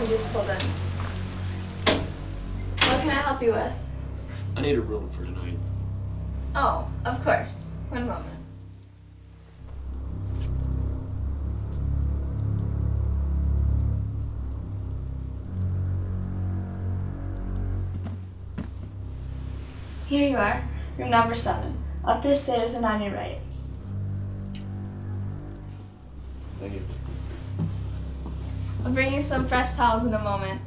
You just pulled in. What can I help you with? I need a room for tonight. Oh, of course. One moment. Here you are, room number 7. Up the stairs and on your right. Thank you. I'll bring you some fresh towels in a moment.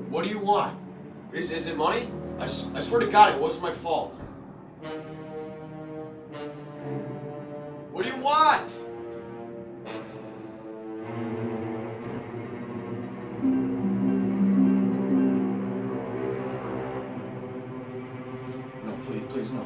What do you want? Is it money? I swear to God, it wasn't my fault. What do you want? No, please, no.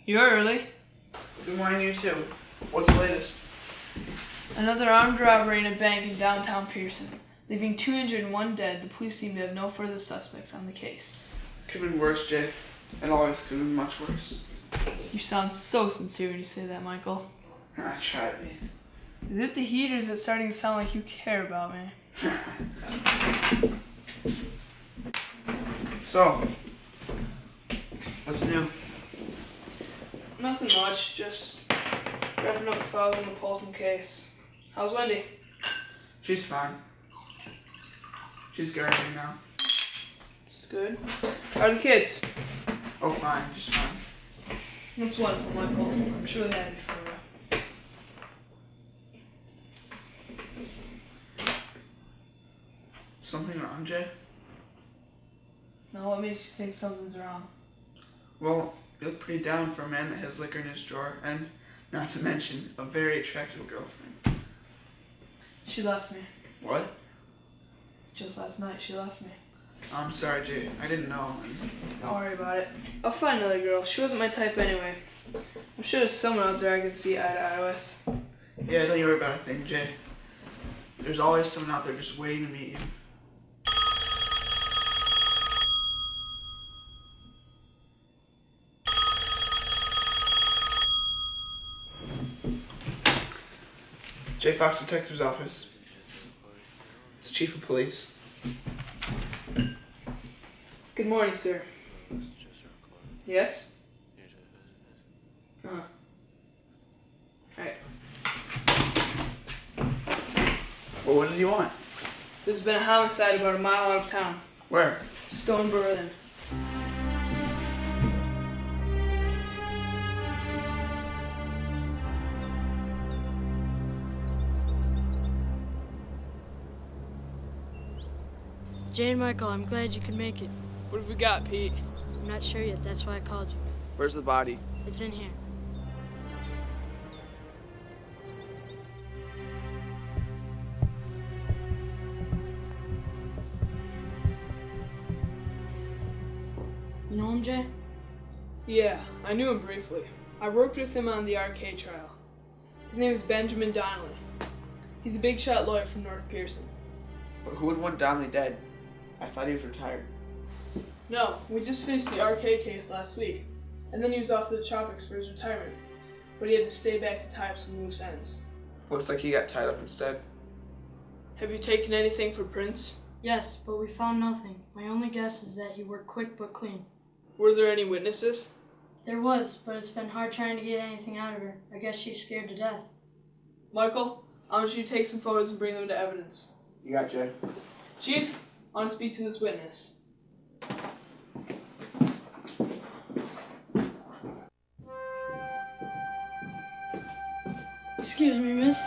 You're early. Good morning, you too. What's the latest? Another armed robbery in a bank in downtown Pearson. Leaving 2 injured and 1 dead, the police seem to have no further suspects on the case. Could have been worse, Jay. It always could have been much worse. You sound so sincere when you say that, Michael. I try to be. Is it the heat or is it starting to sound like you care about me? So, what's new? Nothing much, just wrapping up the files on the Paulson case. How's Wendy? She's fine. She's gardening now. It's good. How are the kids? Oh, fine. Just fine. That's wonderful, Michael. I'm sure they're happy for you. Something wrong, Jay? Now, what makes you think something's wrong? Well, you look pretty down for a man that has liquor in his drawer, and not to mention a very attractive girlfriend. She left me. What? Just last night, she left me. I'm sorry, Jay. I didn't know. Don't worry about it. I'll find another girl. She wasn't my type anyway. I'm sure there's someone out there I can see eye to eye with. Yeah, don't you worry about a thing, Jay. There's always someone out there just waiting to meet you. J. Fox Detective's Office. It's the Chief of Police. Good morning, sir. Yes? Alright. Well, what did you want? There's been a homicide about a mile out of town. Where? Stone Berlin. Jay and Michael, I'm glad you could make it. What have we got, Pete? I'm not sure yet, that's why I called you. Where's the body? It's in here. You know him, Jay? Yeah, I knew him briefly. I worked with him on the RK trial. His name is Benjamin Donnelly. He's a big shot lawyer from North Pearson. But who would want Donnelly dead? I thought he was retired. No, we just finished the RK case last week, and then he was off to the tropics for his retirement. But he had to stay back to tie up some loose ends. Looks like he got tied up instead. Have you taken anything for Prince? Yes, but we found nothing. My only guess is that he worked quick but clean. Were there any witnesses? There was, but it's been hard trying to get anything out of her. I guess she's scared to death. Michael, I want you to take some photos and bring them to evidence. You got Jay. Chief, I want to speak to this witness. Excuse me, miss.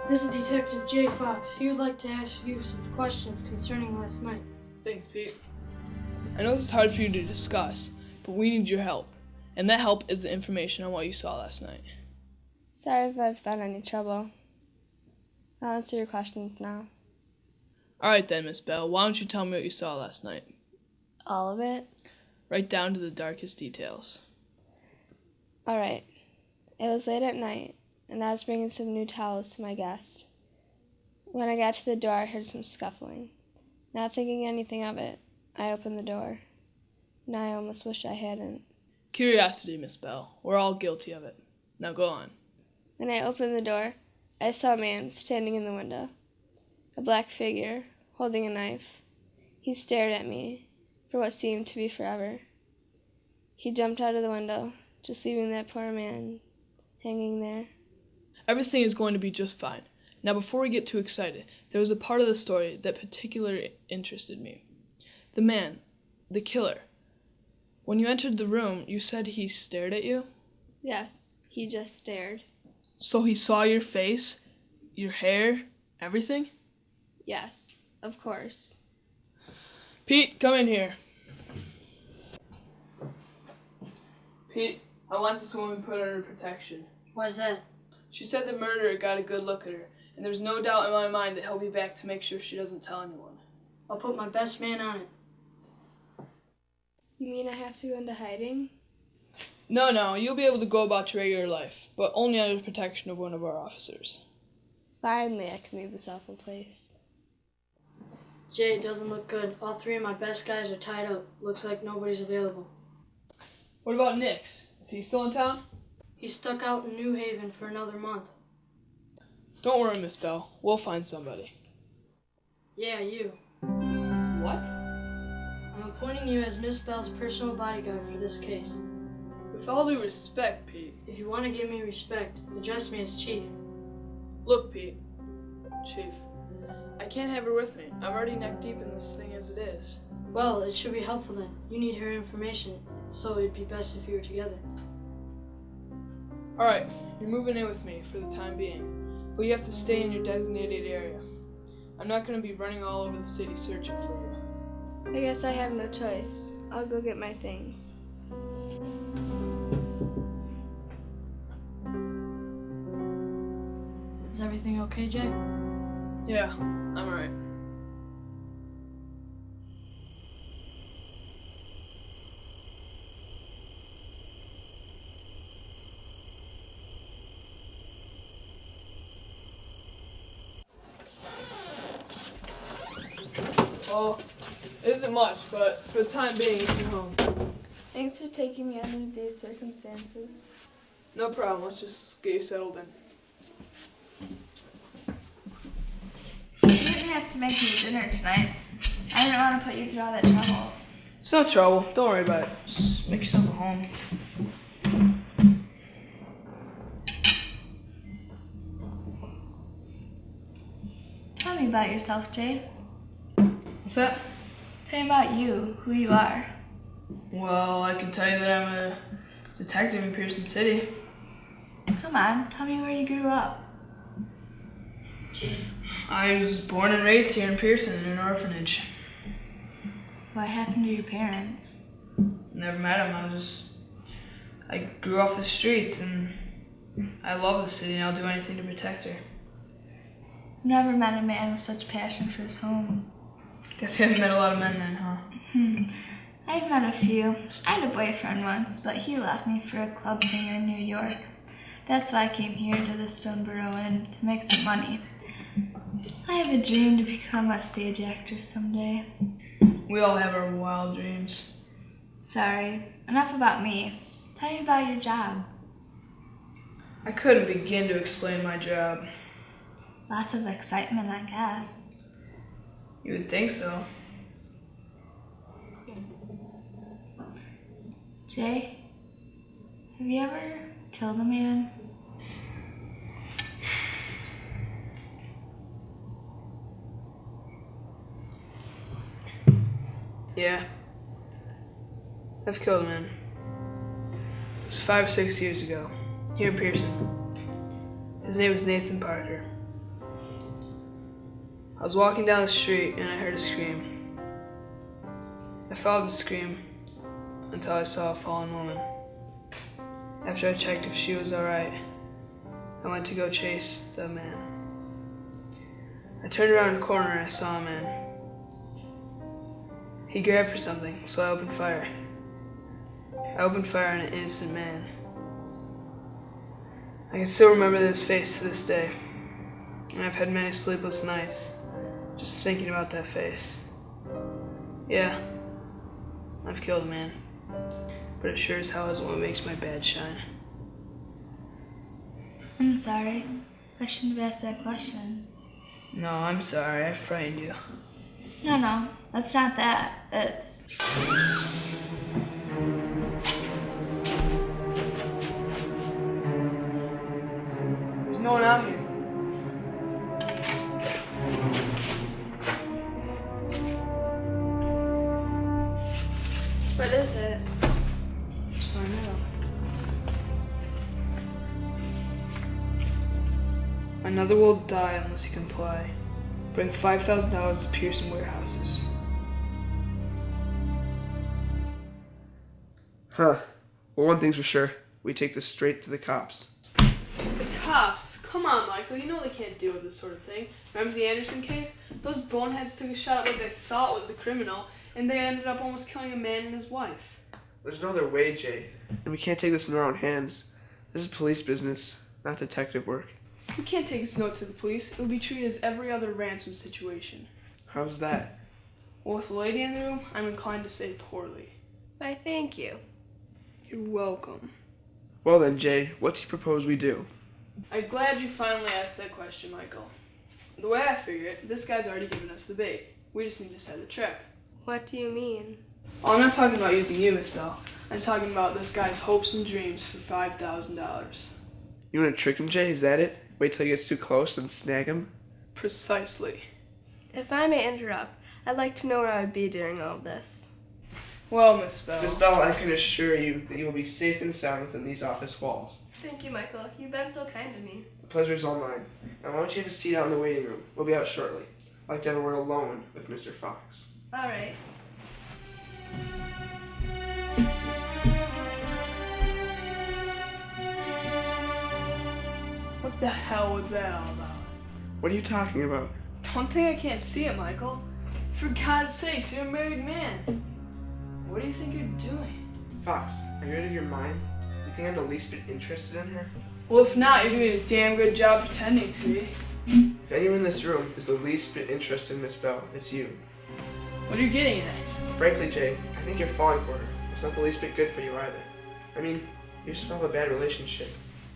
This is Detective J. Fox. He would like to ask you some questions concerning last night. Thanks, Pete. I know this is hard for you to discuss, but we need your help. And that help is the information on what you saw last night. Sorry if I've been any trouble. I'll answer your questions now. Alright then, Miss Bell, why don't you tell me what you saw last night? All of it? Right down to the darkest details. Alright. It was late at night, and I was bringing some new towels to my guest. When I got to the door, I heard some scuffling. Not thinking anything of it, I opened the door. Now I almost wish I hadn't. Curiosity, Miss Bell. We're all guilty of it. Now go on. When I opened the door, I saw a man standing in the window. A black figure, holding a knife. He stared at me for what seemed to be forever. He jumped out of the window, just leaving that poor man hanging there. Everything is going to be just fine. Now before we get too excited, there was a part of the story that particularly interested me. The man, the killer. When you entered the room, you said he stared at you? Yes, he just stared. So he saw your face, your hair, everything? Yes, of course. Pete, come in here. Pete, I want this woman put under protection. Why's that? She said the murderer got a good look at her, and there's no doubt in my mind that he'll be back to make sure she doesn't tell anyone. I'll put my best man on it. You mean I have to go into hiding? No, you'll be able to go about your regular life, but only under the protection of one of our officers. Finally, I can leave this awful place. Jay, it doesn't look good. All 3 of my best guys are tied up. Looks like nobody's available. What about Nix? Is he still in town? He's stuck out in New Haven for another month. Don't worry, Miss Bell. We'll find somebody. Yeah, you. What? I'm appointing you as Miss Bell's personal bodyguard for this case. With all due respect, Pete. If you want to give me respect, address me as Chief. Look, Pete. Chief. I can't have her with me. I'm already neck deep in this thing as it is. Well, it should be helpful then. You need her information, so it'd be best if you were together. Alright, you're moving in with me for the time being, but you have to stay in your designated area. I'm not going to be running all over the city searching for you. I guess I have no choice. I'll go get my things. Is everything okay, Jay? Yeah, I'm alright. Well, it isn't much, but for the time being, you can home. Thanks for taking me under these circumstances. No problem, let's just get you settled in. You didn't have to make me dinner tonight. I didn't want to put you through all that trouble. It's no trouble, don't worry about it. Just make yourself at home. Tell me about yourself, Jay. What's that? Tell me about you, who you are. Well, I can tell you that I'm a detective in Pearson City. Come on, tell me where you grew up. I was born and raised here in Pearson in an orphanage. What happened to your parents? Never met them. I grew off the streets, and I love the city, and I'll do anything to protect her. I've never met a man with such passion for his home. Guess you haven't met a lot of men then, huh? I've met a few. I had a boyfriend once, but he left me for a club singer in New York. That's why I came here to the Stoneborough Inn, to make some money. I have a dream to become a stage actress someday. We all have our wild dreams. Sorry, enough about me. Tell me about your job. I couldn't begin to explain my job. Lots of excitement, I guess. You would think so. Jay, have you ever killed a man? Yeah. I've killed a man. It was 5 or 6 years ago, here in Pearson. His name was Nathan Parker. I was walking down the street and I heard a scream. I followed the scream until I saw a fallen woman. After I checked if she was alright, I went to go chase the man. I turned around the corner and I saw a man. He grabbed for something, so I opened fire. I opened fire on an innocent man. I can still remember his face to this day, and I've had many sleepless nights just thinking about that face. Yeah, I've killed a man, but it sure as hell isn't what makes my badge shine. I'm sorry. I shouldn't have asked that question. No, I'm sorry, I frightened you. No, that's not that. It's... There's no one out here. What is it? Let's find out. Another will die unless you comply. Bring $5,000 to Pearson warehouses. Huh. Well, one thing's for sure. We take this straight to the cops. The cops? Come on, Michael. You know they can't deal with this sort of thing. Remember the Anderson case? Those boneheads took a shot at what they thought was the criminal, and they ended up almost killing a man and his wife. There's no other way, Jay. And we can't take this in our own hands. This is police business, not detective work. We can't take this note to the police. It will be treated as every other ransom situation. How's that? Well, with the lady in the room, I'm inclined to say poorly. Why, thank you. You're welcome. Well then, Jay, what do you propose we do? I'm glad you finally asked that question, Michael. The way I figure it, this guy's already given us the bait. We just need to set the trap. What do you mean? Oh, I'm not talking about using you, Miss Bell. I'm talking about this guy's hopes and dreams for $5,000. You want to trick him, Jay? Is that it? Wait till he gets too close and snag him? Precisely. If I may interrupt, I'd like to know where I would be during all of this. Well, Miss Bell. Miss Bell, I can assure you that you will be safe and sound within these office walls. Thank you, Michael. You've been so kind to me. The pleasure's all mine. Now why don't you have a seat out in the waiting room? We'll be out shortly. I'd like to have a word alone with Mr. Fox. All right. What the hell was that all about? What are you talking about? Don't think I can't see it, Michael. For God's sakes, you're a married man. What do you think you're doing? Fox, are you out of your mind? You think I'm the least bit interested in her? Well, if not, you're doing a damn good job pretending to be. If anyone in this room is the least bit interested in Miss Bell, it's you. What are you getting at? Frankly, Jay, I think you're falling for her. It's not the least bit good for you either. I mean, you just have a bad relationship.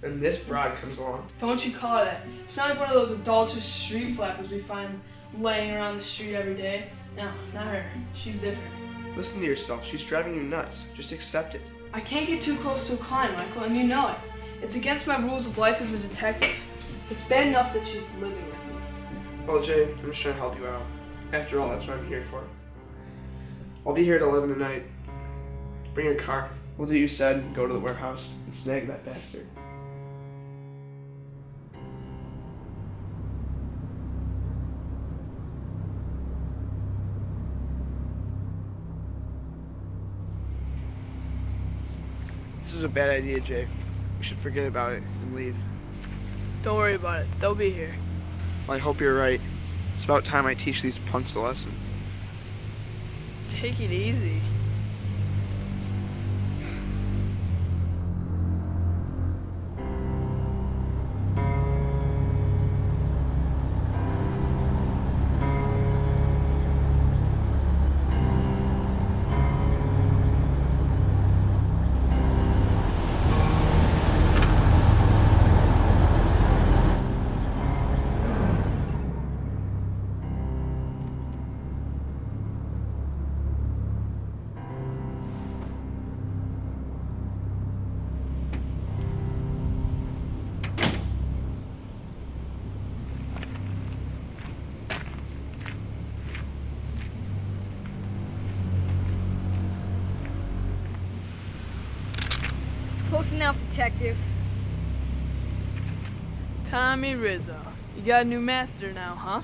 And this broad comes along. Don't you call it that. It's not like one of those adulterous street flappers we find laying around the street every day. No, not her. She's different. Listen to yourself. She's driving you nuts. Just accept it. I can't get too close to a client, Michael, and you know it. It's against my rules of life as a detective. It's bad enough that she's living with me. Well, Jay, I'm just trying to help you out. After all, that's what I'm here for. I'll be here at 11 tonight. Bring your car. We'll do what you said and go to the warehouse and snag that bastard. This is a bad idea, Jay. We should forget about it and leave. Don't worry about it. They'll be here. Well, I hope you're right. It's about time I teach these punks a lesson. Take it easy. Close enough, detective. Tommy Rizzo. You got a new master now, huh?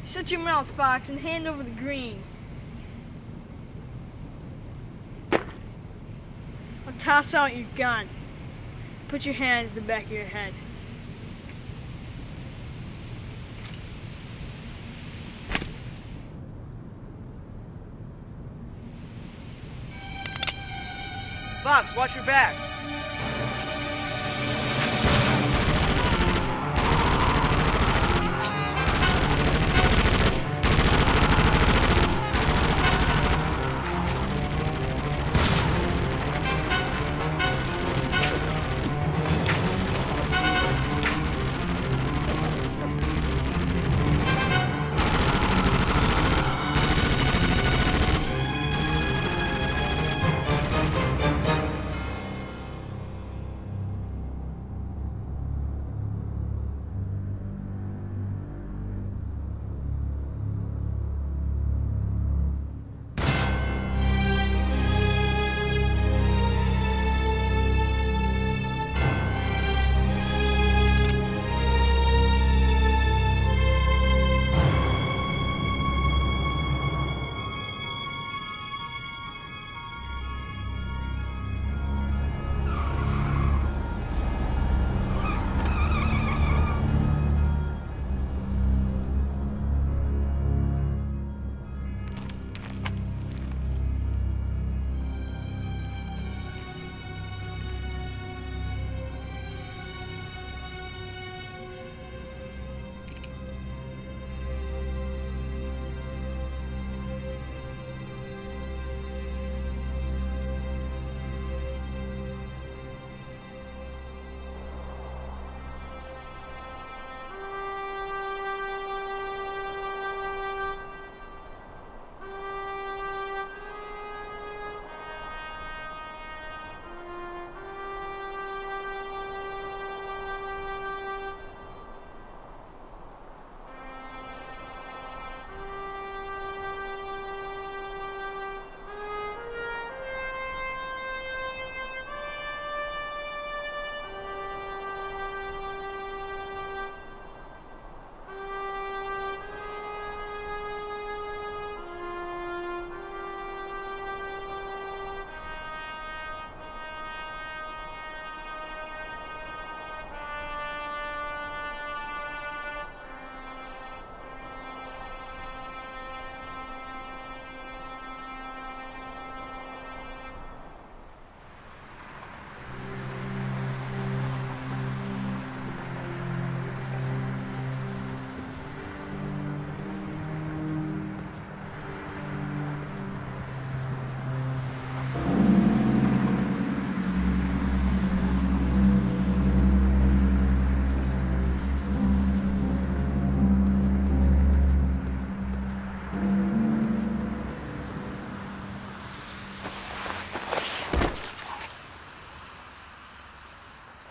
Shut your mouth, Fox, and hand over the green. Or toss out your gun. Put your hands in the back of your head. Fox, watch your back!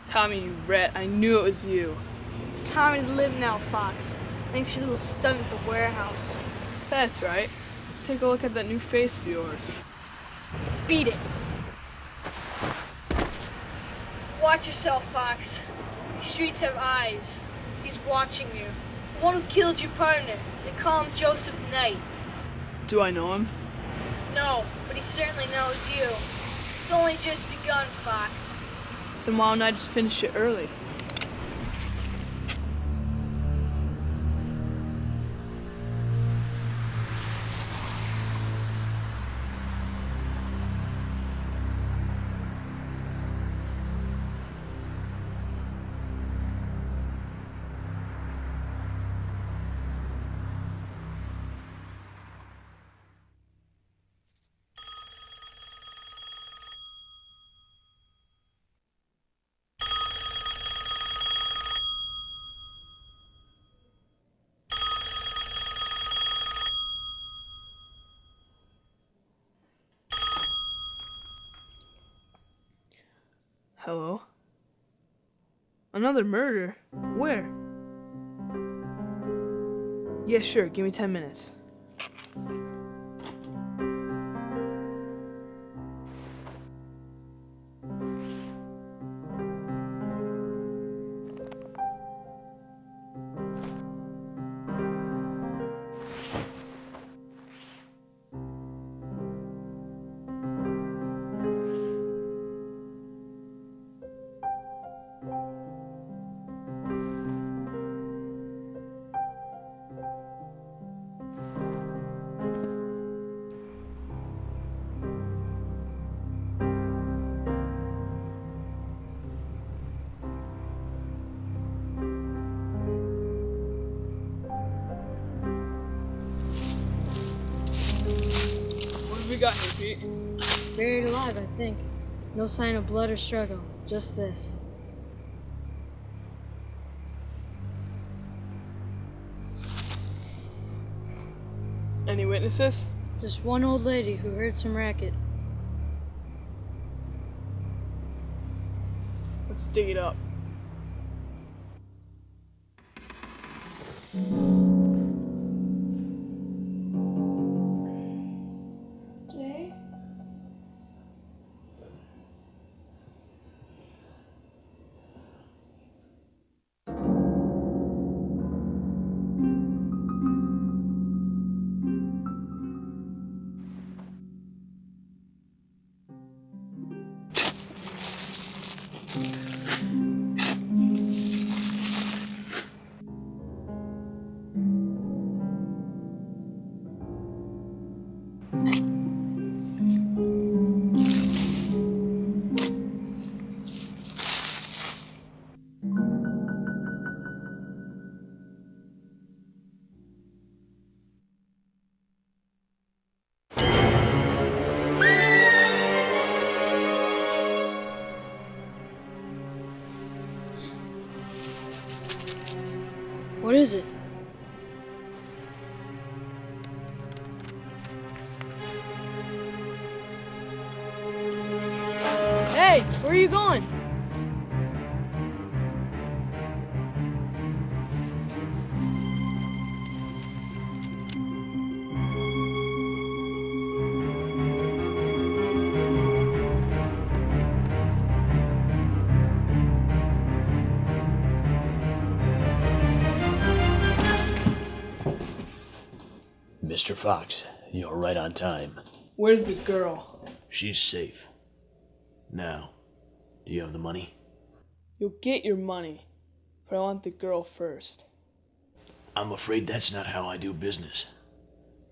Tommy, you rat, I knew it was you. It's time to live now, Fox. Thanks for your little stunt at the warehouse. That's right. Let's take a look at that new face of yours. Beat it. Watch yourself, Fox. These streets have eyes. He's watching you. The one who killed your partner. They call him Joseph Knight. Do I know him? No, but he certainly knows you. It's only just begun, Fox. Then why don't I just finish it early? Hello? Another murder? Where? Yeah, sure. Give me 10 minutes. What have we got here, Pete? Buried alive, I think. No sign of blood or struggle. Just this. Any witnesses? Just one old lady who heard some racket. Let's dig it up. Jay? What is it? Hey, where are you going? Mr. Fox, you're right on time. Where's the girl? She's safe. Now, do you have the money? You'll get your money, but I want the girl first. I'm afraid that's not how I do business.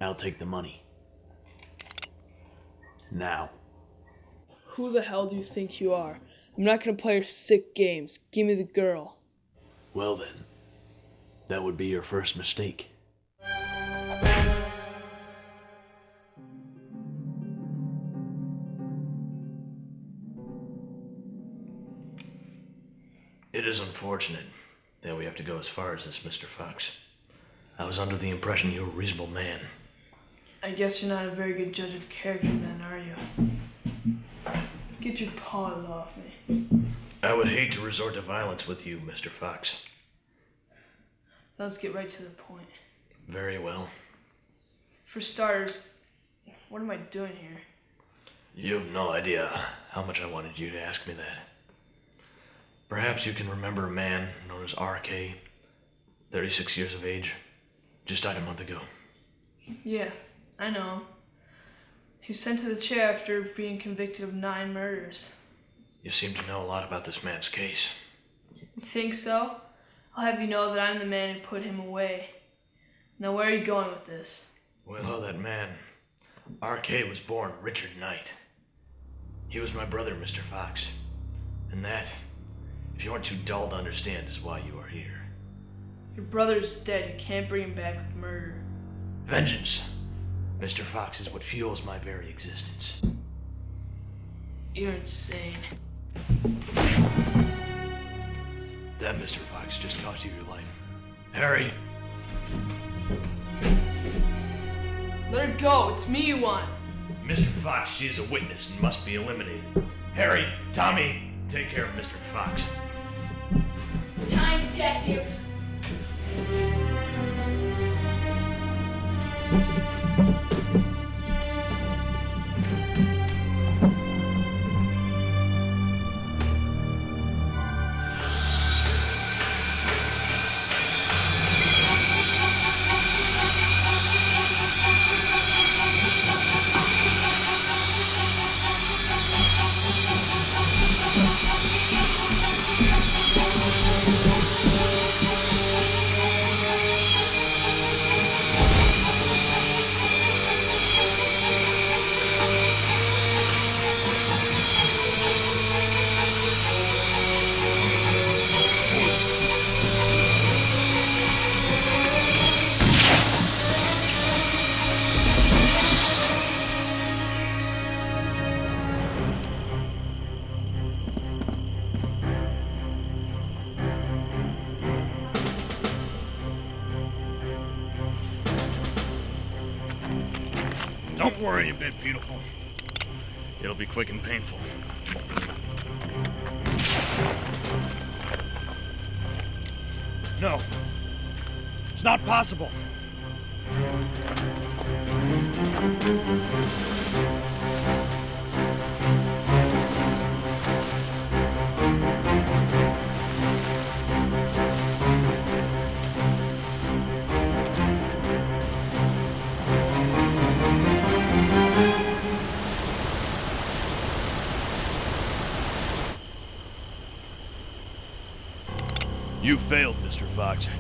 I'll take the money. Now. Who the hell do you think you are? I'm not gonna play your sick games. Give me the girl. Well then, that would be your first mistake. It is unfortunate that we have to go as far as this, Mr. Fox. I was under the impression you were a reasonable man. I guess you're not a very good judge of character then, are you? Get your paws off me. I would hate to resort to violence with you, Mr. Fox. Let's get right to the point. Very well. For starters, what am I doing here? You have no idea how much I wanted you to ask me that. Perhaps you can remember a man known as RK, 36 years of age, just died a month ago. Yeah, I know. He was sent to the chair after being convicted of 9 murders. You seem to know a lot about this man's case. You think so? I'll have you know that I'm the man who put him away. Now where are you going with this? Well, that man, RK, was born Richard Knight. He was my brother, Mr. Fox. And that, if you aren't too dull to understand, is why you are here. Your brother's dead. You can't bring him back with murder. Vengeance, Mr. Fox, is what fuels my very existence. You're insane. That, Mr. Fox, just cost you your life. Harry! Let her go. It's me you want. Mr. Fox, she is a witness and must be eliminated. Harry, Tommy, take care of Mr. Fox. It's time, detective. Don't worry a bit, beautiful. It'll be quick and painful. No. It's not possible. You failed, Mr. Fox.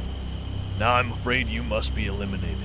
Now I'm afraid you must be eliminated.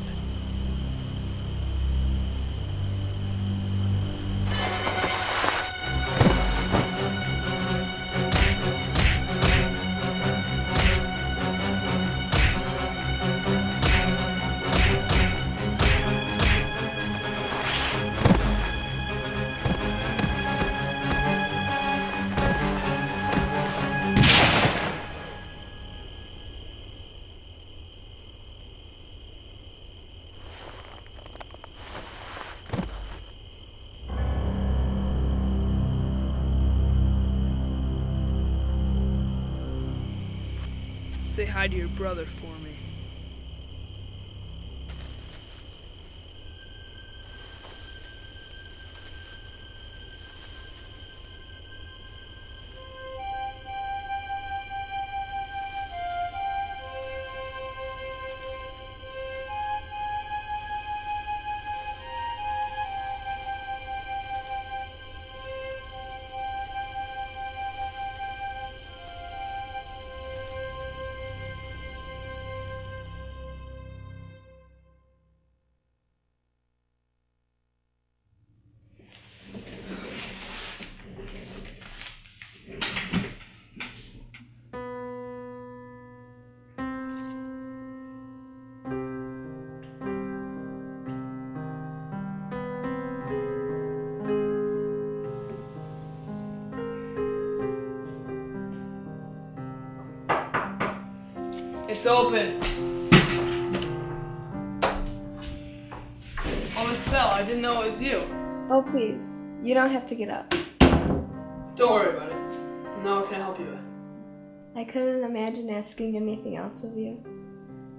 Say hi to your brother for me. It's open. Oh, Miss Bell, I didn't know it was you. Oh, please. You don't have to get up. Don't worry about it. Now what can I help you with? I couldn't imagine asking anything else of you.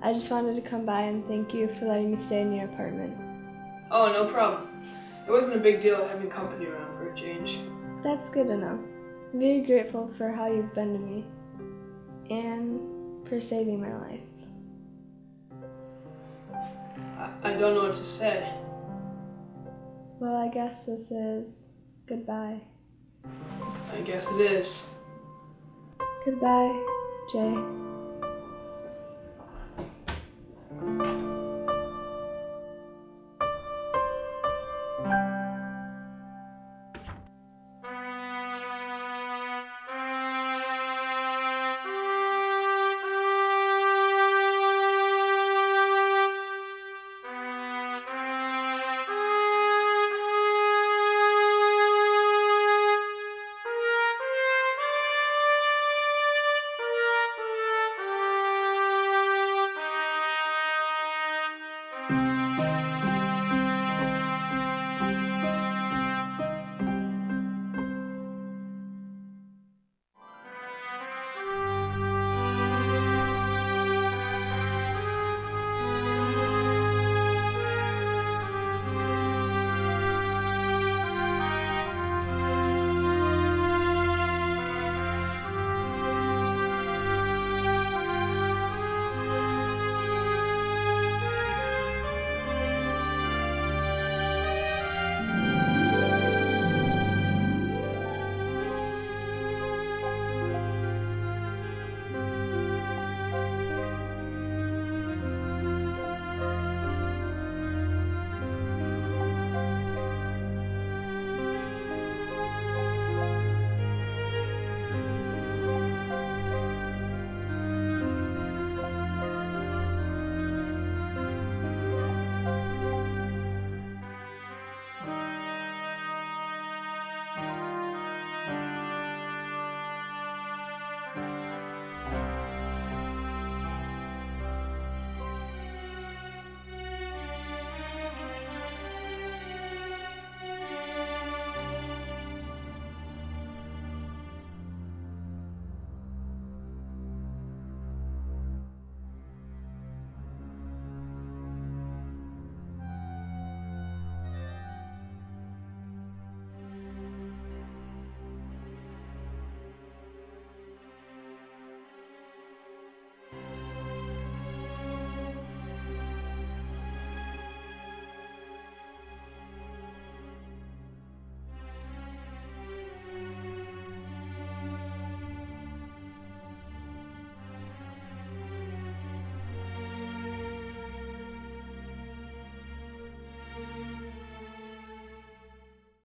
I just wanted to come by and thank you for letting me stay in your apartment. Oh, no problem. It wasn't a big deal having company around for a change. That's good to know. I'm very grateful for how you've been to me and for saving my life. I don't know what to say. Well, I guess this is goodbye. I guess it is. Goodbye, Jay.